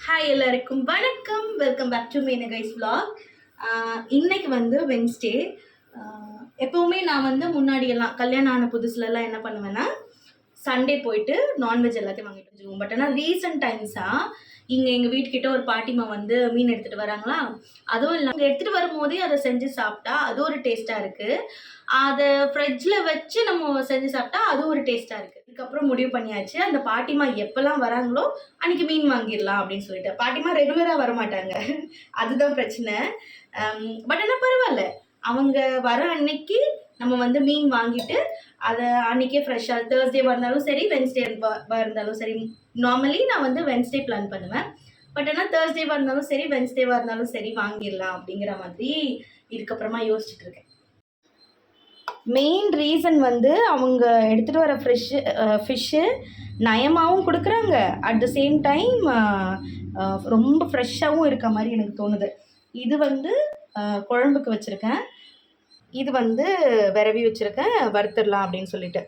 Hi எல்லாருக்கும் வணக்கம். Welcome back to மீன கைஸ் vlog. இன்னைக்கு வந்து வென்ஸ்டே. எப்போவுமே நான் வந்து முன்னாடியெல்லாம் கல்யாணம் ஆன புதுசுலலாம் என்ன பண்ணுவேன்னா சண்டே போயிட்டு நான்வெஜ் எல்லாத்தையும் வாங்கிட்டு வந்துருவோம். பட் ஆனால் ரீசெண்ட் டைம்ஸாக இங்கே எங்கள் வீட்டுக்கிட்ட ஒரு பாட்டிமா வந்து மீன் எடுத்துகிட்டு வராங்களா. அதுவும் இல்லாமல் எடுத்துகிட்டு வரும்போதே அதை செஞ்சு சாப்பிட்டா அது ஒரு டேஸ்ட்டாக இருக்குது. அதை ஃப்ரிட்ஜில் வச்சு நம்ம செஞ்சு சாப்பிட்டா அது ஒரு டேஸ்ட்டாக இருக்குது. இதுக்கப்புறம் முடிவு பண்ணியாச்சு, அந்த பாட்டிமா எப்போல்லாம் வராங்களோ அன்றைக்கி மீன் வாங்கிடலாம் அப்படின்னு சொல்லிட்டு. பாட்டிமா ரெகுலராக வரமாட்டாங்க, அதுதான் பிரச்சனை. பட் ஆனால் பரவாயில்ல, அவங்க வர அன்னைக்கு நம்ம வந்து மீன் வாங்கிட்டு அதை அன்றைக்கே ஃப்ரெஷ்ஷாக தேர்ஸ்டேவாக இருந்தாலும் சரி வென்ஸ்டேவாக இருந்தாலும் சரி. நார்மலி நான் வந்து வென்ஸ்டே பிளான் பண்ணுவேன். பட் ஆனால் தேர்ஸ்டேவாக இருந்தாலும் சரி வென்ஸ்டேவாக இருந்தாலும் சரி வாங்கிடலாம் அப்படிங்கிற மாதிரி இதுக்கப்புறமா யோசிச்சுட்டு இருக்கேன். மெயின் ரீசன் வந்து அவங்க எடுத்துகிட்டு வர ஃபிஷ்ஷு நயமாகவும் கொடுக்குறாங்க, அட் த சேம் டைம் ரொம்ப ஃப்ரெஷ்ஷாகவும் இருக்க மாதிரி எனக்கு தோணுது. இது வந்து குழம்புக்கு வச்சுருக்கேன், இது வந்து விரவி வச்சுருக்கேன் வறுத்துடலாம் அப்படின்னு சொல்லிட்டு.